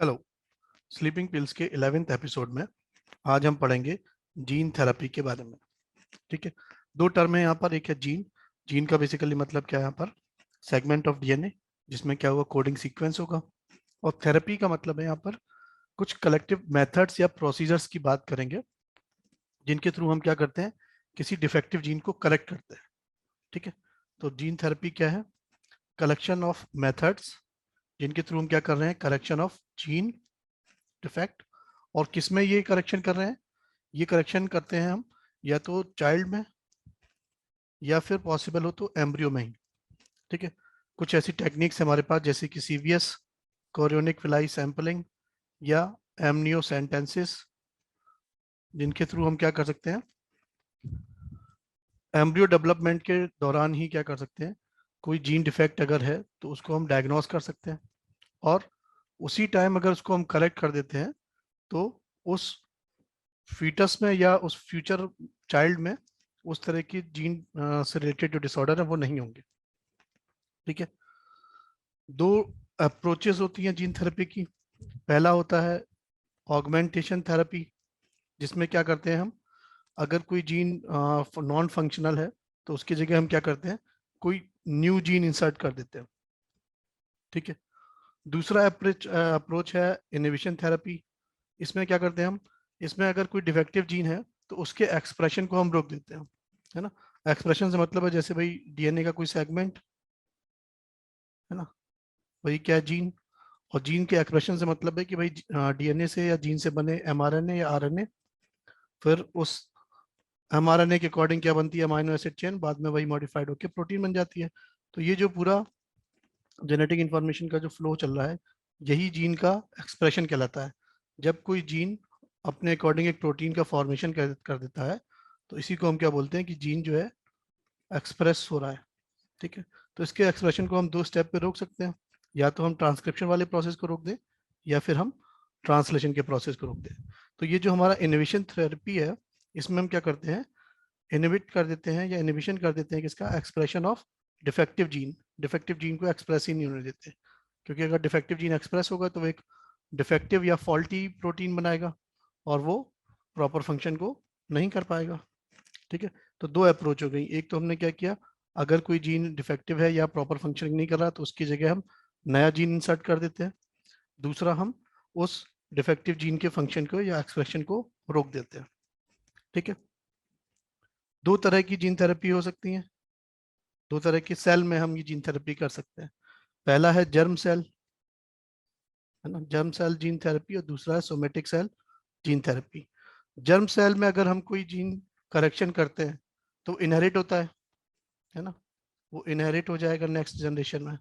Hello. Sleeping pills के 11th episode में आज हम पढ़ेंगे जीन थेरेपी के बारे में। ठीक है, दो टर्म है यहाँ पर। एक है जीन। जीन का बेसिकली मतलब क्या है यहाँ पर? सेगमेंट ऑफ डीएनए जिसमें क्या होगा, कोडिंग सीक्वेंस होगा। और थेरेपी का मतलब है यहाँ पर कुछ कलेक्टिव मेथड्स या प्रोसीजर्स की बात करेंगे जिनके थ्रू हम क्या करते हैं, किसी डिफेक्टिव जीन को करेक्ट करते हैं। ठीक है, तो जीन थेरेपी क्या है? कलेक्शन ऑफ मेथड्स जिनके थ्रू हम क्या कर रहे हैं, करेक्शन ऑफ जीन डिफेक्ट। और किस में ये करेक्शन कर रहे हैं? ये करेक्शन करते हैं हम या तो चाइल्ड में या फिर पॉसिबल हो तो एम्ब्रियो में ही। ठीक है, कुछ ऐसी टेक्निक्स हमारे पास जैसे कि सीवीएस, कोरियोनिक विलाई सैंपलिंग या एमनियोसेंटेंसिस, जिनके थ्रू हम क्या कर सकते हैं, एम्ब्रियो डेवलपमेंट के दौरान ही क्या कर सकते हैं, कोई जीन डिफेक्ट अगर है तो उसको हम डायग्नोस कर सकते हैं। और उसी टाइम अगर उसको हम करेक्ट कर देते हैं तो उस फीटस में या उस फ्यूचर चाइल्ड में उस तरह की जीन से रिलेटेड जो डिसऑर्डर है वो नहीं होंगे। ठीक है, दो अप्रोचेस होती हैं जीन थेरेपी की। पहला होता है ऑगमेंटेशन थेरेपी, जिसमें क्या करते हैं हम, अगर कोई जीन नॉन फंक्शनल है तो उसकी जगह हम क्या करते हैं, कोई न्यू जीन इंसर्ट कर देते हैं। ठीक है, दूसरा अप्रोच है इनहिबिशन थेरेपी। इसमें क्या करते हैं हम, इसमें अगर कोई डिफेक्टिव जीन है तो उसके एक्सप्रेशन को हम रोक देते हैं। है ना, एक्सप्रेशन से मतलब है जैसे भाई डीएनए का कोई सेगमेंट है ना, वही क्या है, जीन। और जीन के एक्सप्रेशन से मतलब है कि भाई डीएनए से या जीन से बने एमआरएनए या आरएनए, फिर उस एमआरएनए के अकॉर्डिंग क्या बनती है, अमाइनो एसिड चेन, बाद में वही मॉडिफाइड होकर प्रोटीन बन जाती है। तो ये जो पूरा जेनेटिक इंफॉर्मेशन का जो फ्लो चल रहा है, यही जीन का एक्सप्रेशन कहलाता है। जब कोई जीन अपने अकॉर्डिंग एक प्रोटीन का फॉर्मेशन कर देता है तो इसी को हम क्या बोलते हैं कि जीन जो है एक्सप्रेस हो रहा है। ठीक है, तो इसके एक्सप्रेशन को हम दो स्टेप पे रोक सकते हैं, या तो हम ट्रांसक्रिप्शन वाले प्रोसेस को रोक दें या फिर हम ट्रांसलेशन के प्रोसेस को रोक दें। तो ये जो हमारा इनहिबिशन थेरेपी है, इसमें हम क्या करते हैं, इनहिबिट कर देते हैं या इनहिबिशन कर देते हैं किसका, expression of defective gene. Defective gene को एक्सप्रेस ही नहीं होने देते, क्योंकि अगर डिफेक्टिव जीन एक्सप्रेस होगा तो वो एक डिफेक्टिव या फॉल्टी प्रोटीन बनाएगा और वो प्रॉपर फंक्शन को नहीं कर पाएगा। ठीक है, तो दो अप्रोच हो गई। एक तो हमने क्या किया, अगर कोई जीन डिफेक्टिव है या प्रॉपर फंक्शनिंग नहीं कर रहा तो उसकी जगह हम नया जीन इंसर्ट कर देते हैं। दूसरा, हम उस डिफेक्टिव जीन के फंक्शन को या एक्सप्रेशन को रोक देते हैं। ठीक है, दो तरह की जीन थेरेपी हो सकती है, दो तरह के सेल में हम ये जीन थेरेपी कर सकते हैं। पहला है जर्म सेल, है ना, जर्म सेल जीन थेरेपी, और दूसरा है somatic cell gene therapy. Germ cell में अगर हम कोई जीन करेक्शन करते हैं तो इनहेरिट होता है ना, वो इनहेरिट हो जाएगा नेक्स्ट जनरेशन में,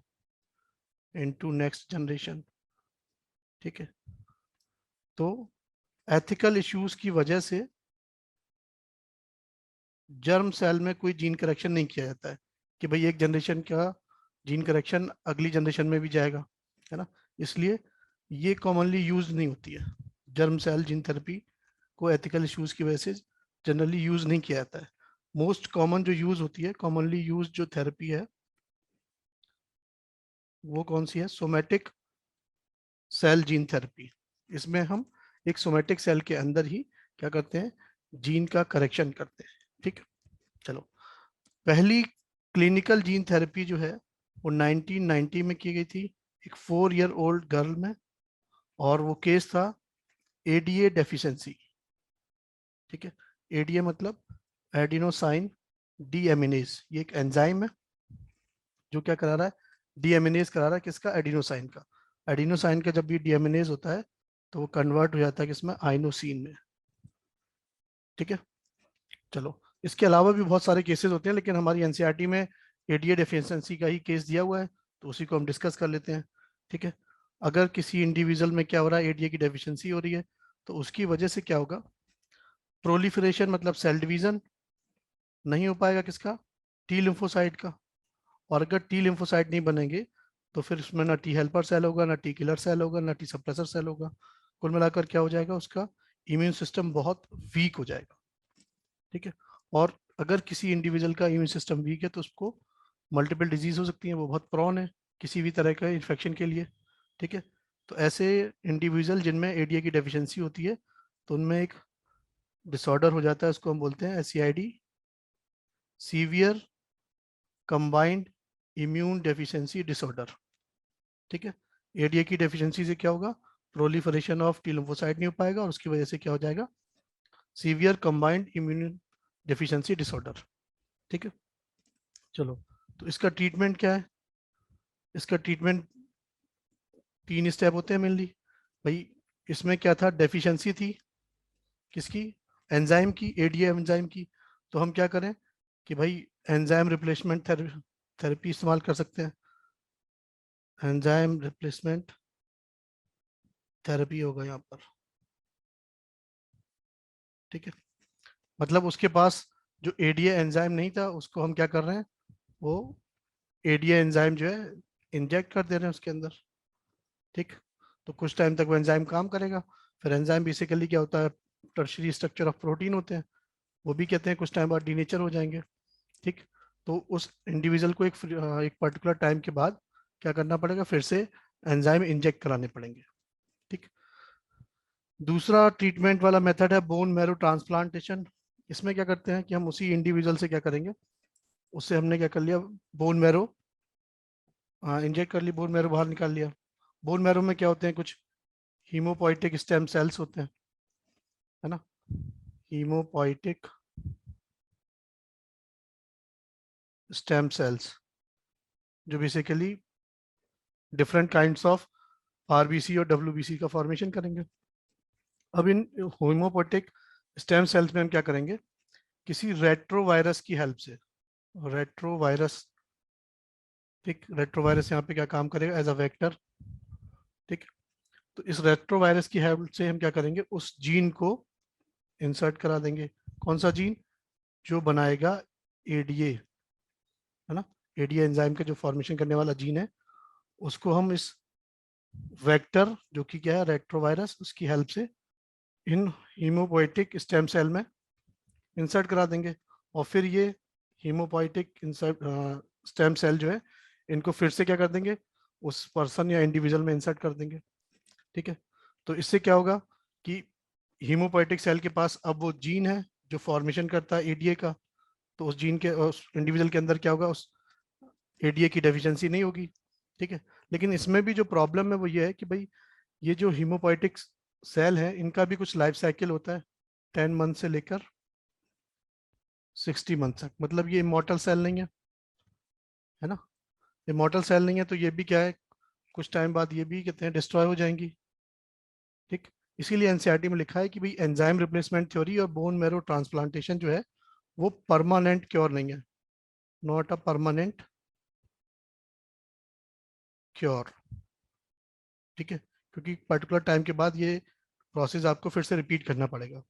इनटू नेक्स्ट जनरेशन। ठीक है, तो एथिकल इश्यूज की वजह से जर्म सेल में कोई जीन करेक्शन नहीं किया जाता है कि भाई एक जनरेशन का जीन करेक्शन अगली जनरेशन में भी जाएगा, है ना। इसलिए ये कॉमनली यूज नहीं होती है। जर्म सेल जीन थेरेपी को एथिकल इश्यूज की वजह से जनरली यूज नहीं किया जाता है। मोस्ट कॉमन जो यूज होती है, कॉमनली यूज जो थेरेपी है वो कौन सी है, सोमेटिक सेल जीन थेरेपी। इसमें हम एक सोमेटिक सेल के अंदर ही क्या करते हैं, जीन का करेक्शन करते हैं। ठीक है, चलो, पहली क्लिनिकल जीन थेरेपी जो है वो 1990 में की गई थी, एक 4 ईयर ओल्ड गर्ल में। और वो केस था एडीए डेफिशिएंसी। ठीक है, एडीए मतलब एडिनोसाइन डीएमिनेज, ये एक एंजाइम है जो क्या करा रहा है, डीएमिनेज करा रहा है किसका, एडिनोसाइन का। एडिनोसाइन का जब भी डीएमिनेज होता है तो वो कन्वर्ट हो जाता है किसमें, आइनोसिन में। ठीक है, चलो, इसके अलावा भी बहुत सारे केसेस होते हैं, लेकिन हमारी एनसीईआरटी में एडीए डेफिशिएंसी का ही केस दिया हुआ है तो उसी को हम डिस्कस कर लेते हैं। ठीक है, अगर किसी इंडिविजुअल में क्या हो रहा है, एडीए की डेफिशिएंसी हो रही है, तो उसकी वजह से क्या होगा, प्रोलिफरेशन मतलब सेल डिवीजन नहीं हो पाएगा किसका, टी लिम्फोसाइट का। और अगर टी लिम्फोसाइट नहीं बनेंगे तो फिर उसमें ना टी हेल्पर सेल होगा, ना टी किलर सेल होगा, ना टी सप्रेसर सेल होगा। कुल मिलाकर क्या हो जाएगा, उसका इम्यून सिस्टम बहुत वीक हो जाएगा। ठीक है, और अगर किसी इंडिविजुअल का इम्यून सिस्टम वीक है तो उसको मल्टीपल डिजीज हो सकती है, वो बहुत प्रॉन है किसी भी तरह का इन्फेक्शन के लिए। ठीक है, तो ऐसे इंडिविजुअल जिनमें एडीए की डेफिशिएंसी होती है तो उनमें एक डिसऑर्डर हो जाता है, उसको हम बोलते हैं SCID, severe combined immune deficiency disorder. ठीक है, एडीए की डेफिशिएंसी से क्या होगा, प्रोलिफरेशन ऑफ टी लिम्फोसाइट नहीं हो पाएगा और उसकी वजह से क्या हो जाएगा, severe combined immune deficiency disorder. ठीक है, चलो, तो इसका ट्रीटमेंट क्या है? इसका ट्रीटमेंट 3 स्टेप होते हैं मेनली। भाई इसमें क्या था, डेफिशिएंसी थी किसकी, एंजाइम की, एडीए एंजाइम की। तो हम क्या करें कि भाई एंजाइम रिप्लेसमेंट थेरेपी इस्तेमाल कर सकते हैं। एंजाइम रिप्लेसमेंट थेरेपी होगा यहाँ पर। ठीक है, मतलब उसके पास जो एडीए एंजाइम नहीं था उसको हम क्या कर रहे हैं, वो एडीए एंजाइम जो है इंजेक्ट कर दे रहे हैं उसके अंदर। ठीक, तो कुछ टाइम तक वो एंजाइम काम करेगा। फिर एंजाइम बेसिकली क्या होता है, टर्शरी स्ट्रक्चर ऑफ प्रोटीन होते हैं, वो भी कहते हैं कुछ टाइम बाद डीनेचर हो जाएंगे। ठीक, तो उस इंडिविजुअल को एक पर्टिकुलर टाइम के बाद क्या करना पड़ेगा, फिर से एंजाइम इंजेक्ट कराने पड़ेंगे। ठीक, दूसरा ट्रीटमेंट वाला मेथड है बोन मैरो ट्रांसप्लांटेशन। इसमें क्या करते हैं कि हम उसी इंडिविजुअल से क्या करेंगे, उससे हमने क्या कर लिया, बोन मैरो इंजेक्ट कर ली, बोन मैरो बाहर निकाल लिया। बोन मैरो में क्या होते हैं, कुछ हीमोपोइटिक स्टेम सेल्स होते हैं, है ना, हीमोपोइटिक स्टेम सेल्स जो basically different kinds of RBC और डब्ल्यूबीसी का फॉर्मेशन करेंगे। अब इन होमोपोटिक स्टेम सेल्स में हम क्या करेंगे, किसी रेट्रोवायरस की हेल्प से, रेट्रोवायरस, ठीक, रेट्रोवायरस यहाँ पे क्या काम करेगा, एज अ वेक्टर। ठीक, तो इस रेट्रोवायरस की हेल्प से हम क्या करेंगे, उस जीन को इंसर्ट करा देंगे। कौन सा जीन, जो बनाएगा एडीए, है ना, एडीए एंजाइम का जो फॉर्मेशन करने वाला जीन है, उसको हम इस वेक्टर जो कि क्या है रेट्रोवायरस, उसकी हेल्प से इन हीमोपोइटिक स्टेम सेल में इंसर्ट करा देंगे। और फिर ये हीमोपोइटिक इंसर्ट स्टेम सेल जो है, इनको फिर से क्या कर देंगे, उस पर्सन या इंडिविजुअल में इंसर्ट कर देंगे। ठीक है, तो इससे क्या होगा कि हीमोपोइटिक सेल के पास अब वो जीन है जो फॉर्मेशन करता है एडीए का, तो उस जीन के उस इंडिविजुअल के अंदर क्या होगा, उस एडीए की डेफिशिएंसी नहीं होगी। ठीक है, लेकिन इसमें भी जो प्रॉब्लम है वो ये है कि भाई ये जो हीमोपोइटिक सेल है इनका भी कुछ लाइफ साइकिल होता है, 10 मंथ से लेकर 60 मंथ तक। मतलब ये इमॉर्टल सेल नहीं है ना, इमॉर्टल सेल नहीं है, तो ये भी क्या है, कुछ टाइम बाद ये भी कहते हैं डिस्ट्रॉय हो जाएंगी। ठीक, इसीलिए एनसीईआरटी में लिखा है कि भाई एंजाइम रिप्लेसमेंट थ्योरी और बोन मैरो ट्रांसप्लांटेशन जो है वो परमानेंट क्योर नहीं है, नॉट अ परमानेंट क्योर। ठीक है, क्योंकि पर्टिकुलर टाइम के बाद ये प्रोसेस आपको फिर से रिपीट करना पड़ेगा।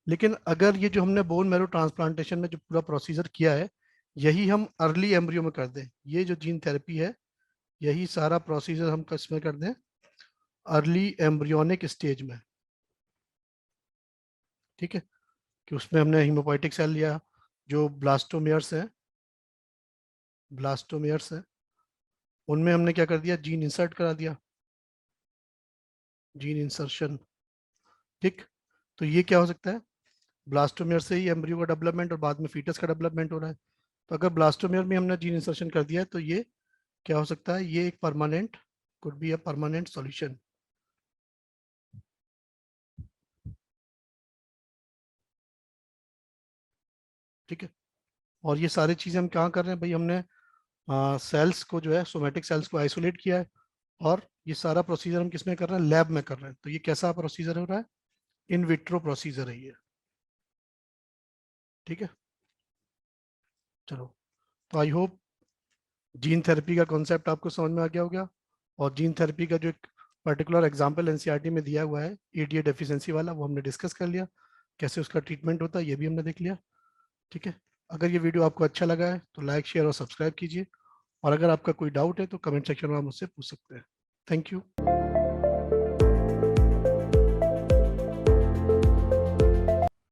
लेकिन अगर ये जो हमने बोन मैरो ट्रांसप्लांटेशन में जो पूरा प्रोसीजर किया है, यही हम अर्ली एम्ब्रियो में कर दें, ये जो जीन थेरेपी है, यही सारा प्रोसीजर हम किसमें कर दें, अर्ली एम्ब्रियोनिक स्टेज में। ठीक है, कि उसमें हमने हीमोपोइटिक सेल लिया, जो ब्लास्टोमियर्स है, उनमें हमने क्या कर दिया, जीन इंसर्ट करा दिया, जीन इंसर्शन। ठीक, तो ये क्या हो सकता है, ब्लास्टोमियर से ही एम्ब्रियो का डेवलपमेंट और बाद में फीटस का डेवलपमेंट हो रहा है। तो अगर ब्लास्टोमियर में हमने जीन इंसर्शन कर दिया है तो ये क्या हो सकता है, ये एक permanent, could be a permanent solution. ठीक है, और ये सारी चीज़ें हम कहाँ कर रहे हैं भाई, हमने सेल्स को जो है, सोमेटिक सेल्स को आइसोलेट किया है, और ये सारा प्रोसीजर हम किस में कर रहे हैं, लैब में कर रहे हैं। तो ये कैसा प्रोसीजर हो रहा है, इन विट्रो प्रोसीजर है ये। ठीक है, चलो, तो आई होप जीन थेरेपी का कॉन्सेप्ट आपको समझ में आ गया होगा, और जीन थेरेपी का जो एक पर्टिकुलर एग्जांपल एनसीईआरटी में दिया हुआ है एडीए डेफिशिएंसी वाला, वो हमने डिस्कस कर लिया, कैसे उसका ट्रीटमेंट होता है ये भी हमने देख लिया। ठीक है, अगर ये वीडियो आपको अच्छा लगा है तो लाइक शेयर और सब्सक्राइब कीजिए, और अगर आपका कोई डाउट है तो कमेंट सेक्शन में आप मुझसे पूछ सकते हैं। Thank you.